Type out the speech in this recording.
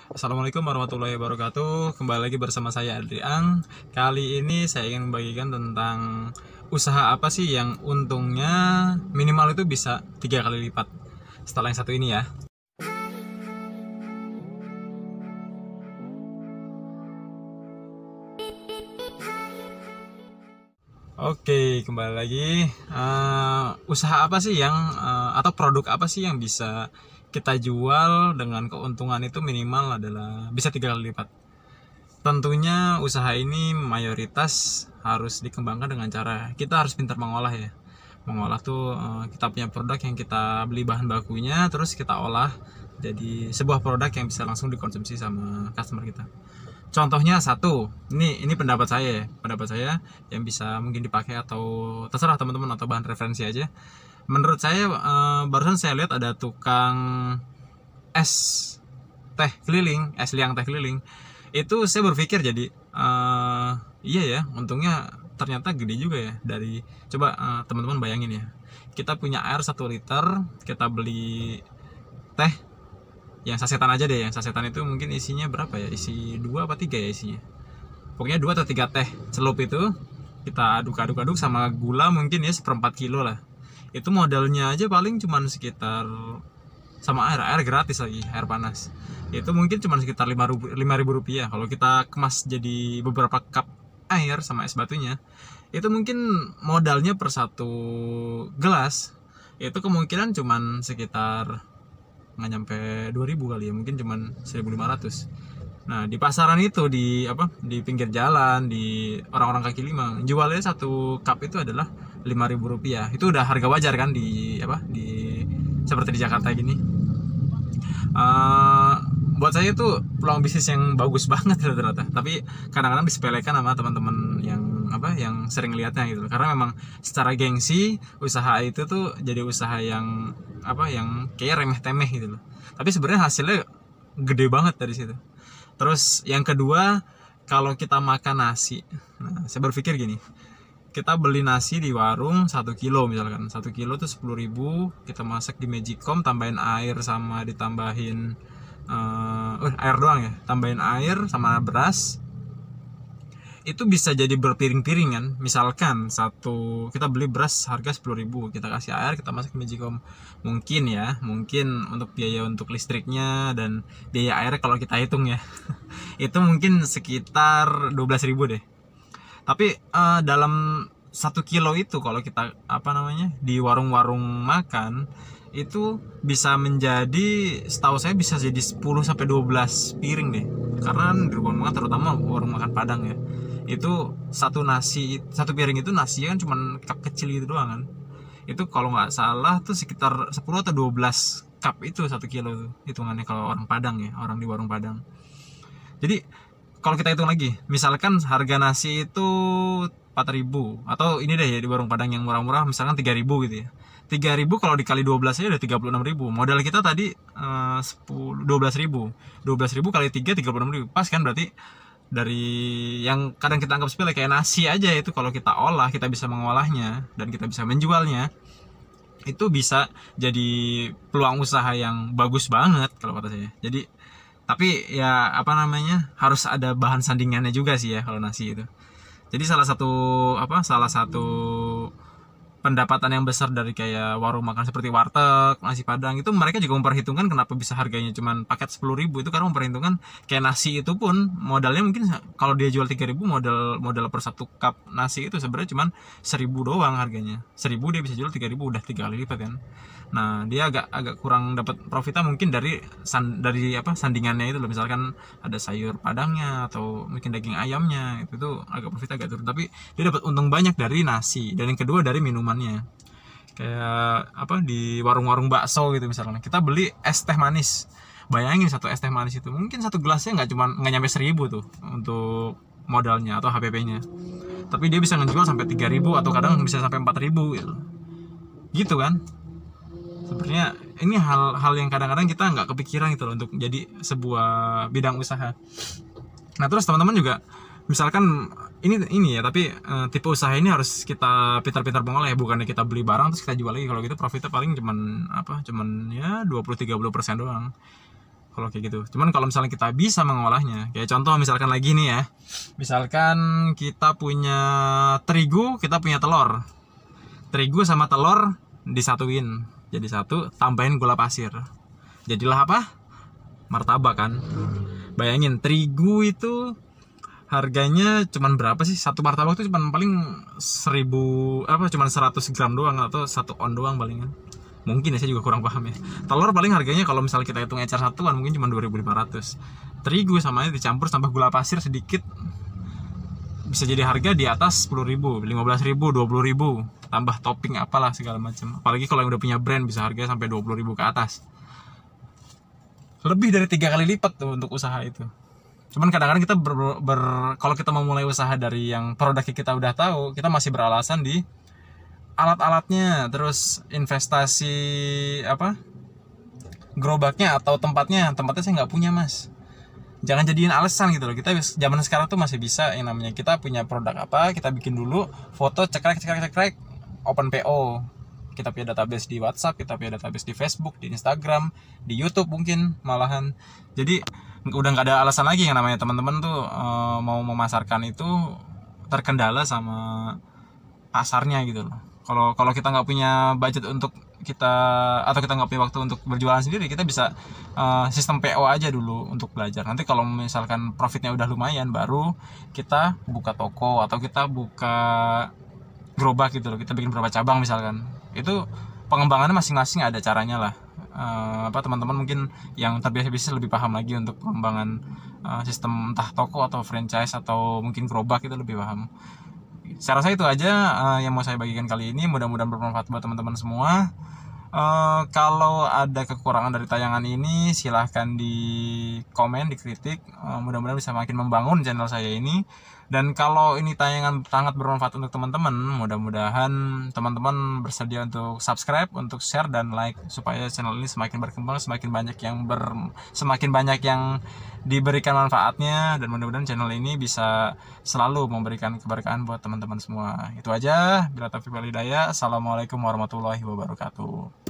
Assalamualaikum warahmatullahi wabarakatuh. Kembali lagi bersama saya Adriang. Kali ini saya ingin membagikan tentang usaha apa sih yang untungnya minimal itu bisa 3 kali lipat setelah yang satu ini ya. Oke, kembali lagi. Usaha apa sih yang atau produk apa sih yang bisa kita jual dengan keuntungan itu minimal adalah bisa 3 kali lipat? Tentunya usaha ini mayoritas harus dikembangkan dengan cara kita harus pintar mengolah ya. Mengolah tuh kita punya produk yang kita beli bahan bakunya, terus kita olah jadi sebuah produk yang bisa langsung dikonsumsi sama customer kita. Contohnya satu, ini pendapat saya yang bisa mungkin dipakai atau terserah teman-teman atau bahan referensi aja. Menurut saya barusan saya lihat ada tukang es teh keliling, es liang teh keliling. Itu saya berpikir jadi iya ya, untungnya ternyata gede juga ya. Dari coba teman-teman bayangin ya, kita punya air 1 liter, kita beli teh yang sasetan aja deh. Yang sasetan itu mungkin isinya berapa ya, isi 2 apa 3 ya isinya, pokoknya 2 atau 3 teh celup itu kita aduk sama gula mungkin ya 1/4 kilo lah. Itu modalnya aja paling cuman sekitar, sama air gratis lagi, air panas, itu mungkin cuma sekitar 5.000 rupiah. Kalau kita kemas jadi beberapa cup air sama es batunya, itu mungkin modalnya per satu gelas itu kemungkinan cuman sekitar nggak nyampe 2.000 kali ya, mungkin cuman 1.500. Nah di pasaran itu, di pinggir jalan, di orang-orang kaki lima, jualnya satu cup itu adalah 5.000 rupiah. Itu udah harga wajar kan di seperti di Jakarta gini. Buat saya itu peluang bisnis yang bagus banget rata-rata, tapi kadang-kadang disepelekan sama teman-teman yang sering lihatnya gitu. Karena memang secara gengsi usaha itu tuh jadi usaha yang kayak remeh-temeh gitu loh. Tapi sebenarnya hasilnya gede banget dari situ. Terus yang kedua, kalau kita makan nasi, nah saya berpikir gini, kita beli nasi di warung 1 kilo misalkan, 1 kilo tuh 10.000, kita masak di Magicom, tambahin air sama ditambahin air doang ya, tambahin air sama beras, itu bisa jadi berpiring-piring kan. Misalkan kita beli beras harga 10.000, kita kasih air, kita masak di Magicom, mungkin untuk biaya untuk listriknya dan biaya airnya kalau kita hitung ya itu mungkin sekitar 12.000 deh. Tapi dalam 1 kilo itu kalau kita di warung-warung makan itu bisa menjadi, setahu saya bisa jadi 10 sampai 12 piring deh. Karena di warung makan, terutama warung makan Padang ya, itu satu piring itu nasinya kan cuma cup kecil gitu doang kan. Itu kalau nggak salah tuh sekitar 10 atau 12 cup itu 1 kilo tuh hitungannya kalau orang Padang ya, orang di warung Padang. Jadi kalau kita hitung lagi, misalkan harga nasi itu 4.000, atau ini deh ya, di warung Padang yang murah-murah misalkan 3.000 gitu ya. 3.000 kalau dikali 12 aja udah 36.000. Modal kita tadi 12.000. 12.000 kali 3 36.000. Pas kan, berarti dari yang kadang kita anggap sepele kayak nasi aja, itu kalau kita olah, kita bisa mengolahnya dan kita bisa menjualnya, itu bisa jadi peluang usaha yang bagus banget kalau kata saya. Jadi tapi ya harus ada bahan sandingannya juga sih ya kalau nasi itu. Jadi salah satu pendapatan yang besar dari kayak warung makan seperti warteg, nasi Padang, itu mereka juga memperhitungkan kenapa bisa harganya cuman paket 10.000 itu, karena memperhitungkan kayak nasi itu pun modalnya mungkin kalau dia jual 3.000, modal per satu cup nasi itu sebenarnya cuman 1.000 doang harganya. 1.000 dia bisa jual 3.000, udah 3 kali lipat kan. Nah dia agak kurang dapat profitnya mungkin dari sandingannya itu loh. Misalkan ada sayur padangnya atau mungkin daging ayamnya, itu tuh profitnya agak turun, tapi dia dapat untung banyak dari nasi. Dan yang kedua dari minumannya, kayak di warung-warung bakso gitu, misalnya kita beli es teh manis. Bayangin satu es teh manis itu mungkin satu gelasnya nggak nyampe 1.000 tuh untuk modalnya atau HPP-nya, tapi dia bisa ngejual sampai 3.000 atau kadang bisa sampai 4.000 gitu kan. Sebenarnya ini hal yang kadang-kadang kita nggak kepikiran gitu loh untuk jadi sebuah bidang usaha. Nah terus teman-teman juga misalkan ini ya, tapi tipe usaha ini harus kita pintar-pintar mengolah ya, bukannya kita beli barang terus kita jual lagi. Kalau gitu profitnya paling cuman ya 20-30% doang. kalau kayak gitu. Cuman kalau misalnya kita bisa mengolahnya, kayak contoh misalkan lagi nih ya, misalkan kita punya terigu, kita punya telur, terigu sama telur disatuin jadi satu, tambahin gula pasir, jadilah apa? Martabak kan. Bayangin terigu itu harganya cuman berapa sih? Satu martabak itu cuman paling 100 gram doang atau 1 on doang palingan. Mungkin ya, saya juga kurang paham ya. Telur paling harganya kalau misalnya kita hitung ecer satuan mungkin cuma 2.500. Terigu sama ini dicampur tambah gula pasir sedikit bisa jadi harga di atas 10.000, 15.000, 20.000. Tambah topping apalah segala macam. Apalagi kalau yang udah punya brand bisa harganya sampai 20.000 ke atas. Lebih dari 3 kali lipat tuh untuk usaha itu. Cuman kadang-kadang kita kalau kita mau mulai usaha dari yang produknya kita udah tahu, kita masih beralasan di alat-alatnya, terus investasi gerobaknya atau tempatnya saya nggak punya mas. Jangan jadiin alasan gitu loh. Kita zaman sekarang tuh masih bisa yang namanya kita punya produk apa, kita bikin dulu foto, cekrek, open PO. Kita punya database di WhatsApp, kita punya database di Facebook, di Instagram, di YouTube mungkin malahan. Jadi udah nggak ada alasan lagi yang namanya teman-teman tuh mau memasarkan itu terkendala sama pasarnya gitu loh. Kalau kita nggak punya budget untuk kita, atau kita nggak punya waktu untuk berjualan sendiri, kita bisa sistem PO aja dulu untuk belajar. Nanti kalau misalkan profitnya udah lumayan, baru kita buka toko atau kita buka gerobak gitu loh. Kita bikin beberapa cabang misalkan. Itu pengembangannya masing-masing ada caranya lah. Teman-teman mungkin yang terbiasa bisnis lebih paham lagi untuk pengembangan sistem entah toko atau franchise atau mungkin gerobak, itu lebih paham. Saya rasa itu aja yang mau saya bagikan kali ini. Mudah-mudahan bermanfaat buat teman-teman semua. Kalau ada kekurangan dari tayangan ini silahkan di komen, dikritik. Mudah-mudahan bisa makin membangun channel saya ini. Dan kalau ini tayangan sangat bermanfaat untuk teman-teman, mudah-mudahan teman-teman bersedia untuk subscribe, untuk share dan like, supaya channel ini semakin berkembang, semakin banyak yang diberikan manfaatnya, dan mudah-mudahan channel ini bisa selalu memberikan keberkahan buat teman-teman semua. Itu aja. Bila taufiq wal hidayah. Assalamualaikum warahmatullahi wabarakatuh.